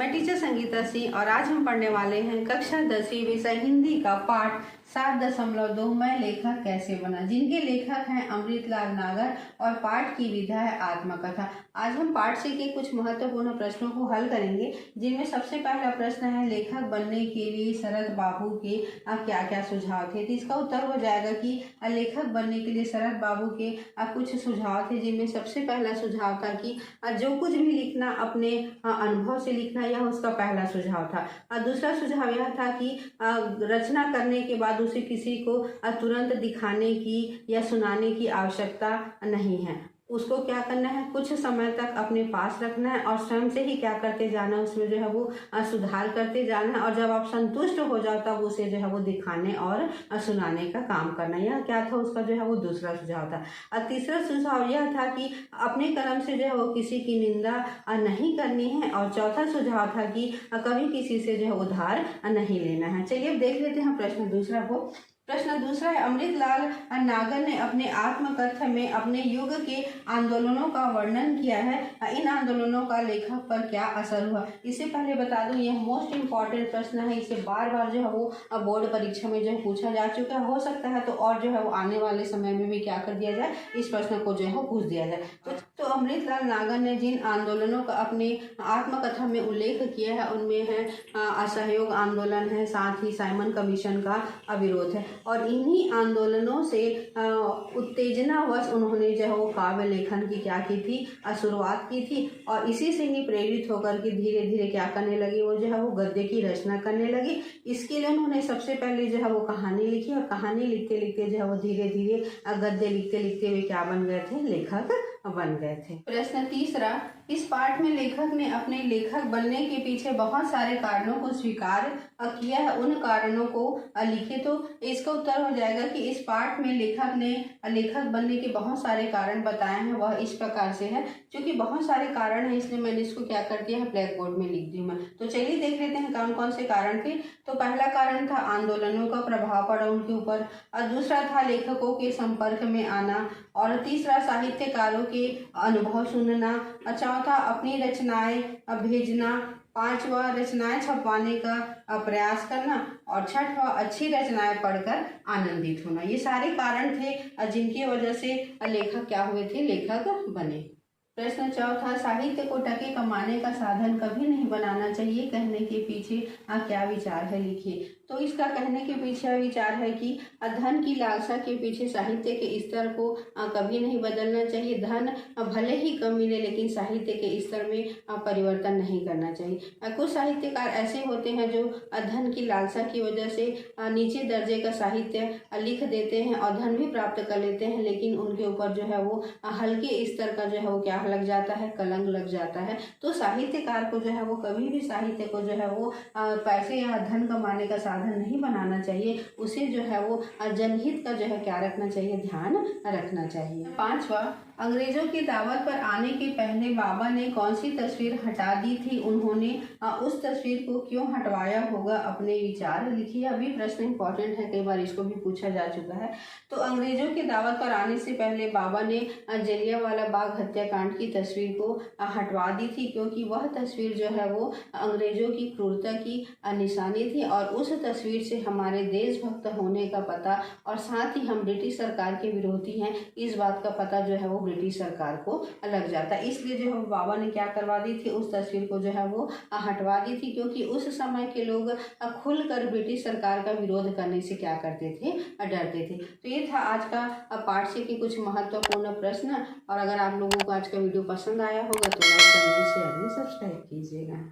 मैं टीचर संगीता सिंह और आज हम पढ़ने वाले हैं कक्षा 10वीं विषय हिंदी का पाठ 7.2 मैं लेखक कैसे बना, जिनके लेखक हैं अमृतलाल नागर और पाठ की विधा है आत्मकथा। आज हम पाठ से के कुछ महत्वपूर्ण प्रश्नों को हल करेंगे, जिनमें सबसे पहला प्रश्न है लेखक बनने के लिए शरद बाबू के क्या क्या सुझाव थे। तो इसका उत्तर हो जाएगा कि लेखक बनने के लिए शरद बाबू के कुछ सुझाव थे, जिनमें सबसे पहला सुझाव था कि जो कुछ भी लिखना अपने अनुभव से लिखना, यह उसका पहला सुझाव था। दूसरा सुझाव यह था कि रचना करने के बाद उसे किसी को तुरंत दिखाने की या सुनाने की आवश्यकता नहीं है। उसको क्या करना है, कुछ समय तक अपने पास रखना है और स्वयं से ही क्या करते जाना, उसमें जो है वो सुधार करते जाना है, और जब आप संतुष्ट हो जाओ तब उसे जो है वो दिखाने और सुनाने का काम करना। यह क्या था, उसका जो है वो दूसरा सुझाव था। और तीसरा सुझाव यह था कि अपने कलम से जो है वो किसी की निंदा नहीं करनी है। और चौथा सुझाव था कि कभी किसी से जो है उधार नहीं लेना है। चलिए अब देख लेते हैं प्रश्न दूसरा को। प्रश्न दूसरा है अमृतलाल नागर ने अपने आत्मकथा में अपने युग के आंदोलनों का वर्णन किया है। इन आंदोलनों का लेखक पर क्या असर हुआ। इससे पहले बता दूं यह मोस्ट इम्पॉर्टेंट प्रश्न है। इसे बार बार जो है वो बोर्ड परीक्षा में जो है पूछा जा चुका है। हो सकता है तो और जो है वो आने वाले समय में भी क्या कर दिया जाए, इस प्रश्न को जो है वो पूछ दिया जाए। तो अमृतलाल नागर ने जिन आंदोलनों का अपने आत्मकथा में उल्लेख किया है उनमें है असहयोग आंदोलन है, साथ ही साइमन कमीशन का विरोध है। और इन्हीं आंदोलनों से उत्तेजनावश उन्होंने जो है वो काव्य लेखन की क्या की थी, शुरुआत की थी। और इसी से ही प्रेरित होकर के धीरे धीरे क्या करने लगी, वो जो है वो गद्य की रचना करने लगी। इसके लिए उन्होंने सबसे पहले जो है वो कहानी लिखी, और कहानी लिखते लिखते जो है वो धीरे धीरे गद्य लिखते लिखते वे क्या बन गए थे, लेखक बन गए थे। प्रश्न तीसरा, इस पाठ में लेखक ने अपने लेखक बनने के पीछे बहुत सारे कारणों को स्वीकार किया है। उन कारणों को लिखे। तो इसका उत्तर हो जाएगा कि इस पाठ में लेखक ने लेखक बनने के बहुत सारे कारण बताए हैं। वह इस प्रकार से है, क्योंकि बहुत सारे कारण हैं इसलिए मैंने इसको क्या कर दिया है, ब्लैक बोर्ड में लिख दी मैं। तो चलिए देख लेते हैं कौन कौन से कारण थे। तो पहला कारण था आंदोलनों का प्रभाव पड़ा उनके ऊपर, और दूसरा था लेखकों के संपर्क में आना, और तीसरा साहित्यकारों के अनुभव सुनना, चौथा अपनी रचनाएं भेजना, पांचवा रचनाएं छपवाने का प्रयास करना, और छठवा अच्छी रचनाएं पढ़कर आनंदित होना। ये सारे कारण थे जिनकी वजह से लेखक क्या हुए थे, लेखक बने। प्रश्न चौथा, साहित्य को टके कमाने का साधन कभी नहीं बनाना चाहिए, कहने के पीछे क्या विचार है, लिखिए। तो इसका कहने के पीछे विचार है कि धन की लालसा के पीछे साहित्य के स्तर को कभी नहीं बदलना चाहिए। धन भले ही कम मिले लेकिन साहित्य के स्तर में परिवर्तन नहीं करना चाहिए। कुछ साहित्यकार ऐसे होते हैं जो धन की लालसा की वजह से नीचे दर्जे का साहित्य लिख देते हैं और धन भी प्राप्त कर लेते हैं, लेकिन उनके ऊपर जो है वो हल्के स्तर का जो है वो क्या लग जाता है, कलंक लग जाता है। तो साहित्यकार को जो है वो कभी भी साहित्य को जो है वो पैसे या धन कमाने का साधन नहीं बनाना चाहिए। उसे जो है वो जनहित का जो है क्या रखना चाहिए, ध्यान रखना चाहिए। पांचवा, अंग्रेजों की दावत पर आने के पहले बाबा ने कौन सी तस्वीर हटा दी थी, उन्होंने उस तस्वीर को क्यों हटवाया होगा, अपने विचार लिखिए। अभी प्रश्न इंपॉर्टेंट है, कई बार इसको भी पूछा जा चुका है। तो अंग्रेजों की दावत पर आने से पहले बाबा ने जलियांवाला बाग हत्याकांड की तस्वीर को हटवा दी थी, क्योंकि वह तस्वीर जो है वो अंग्रेजों की क्रूरता की निशानी थी, और उस तस्वीर से हमारे देशभक्त होने का पता और साथ ही हम ब्रिटिश सरकार के विरोधी हैं इस बात का पता जो है वो ब्रिटिश सरकार को लग जाता है। इसलिए जो है बाबा ने क्या करवा दी थी, उस तस्वीर को जो है वो हटवा दी थी, क्योंकि उस समय के लोग खुलकर ब्रिटिश सरकार का विरोध करने से क्या करते थे, डरते थे। तो ये था आज का पाठ से के कुछ महत्वपूर्ण प्रश्न। और अगर आप लोगों को आज का वीडियो पसंद आया होगा तो लाइक, कमेंट, शेयर, सब्सक्राइब कीजिएगा।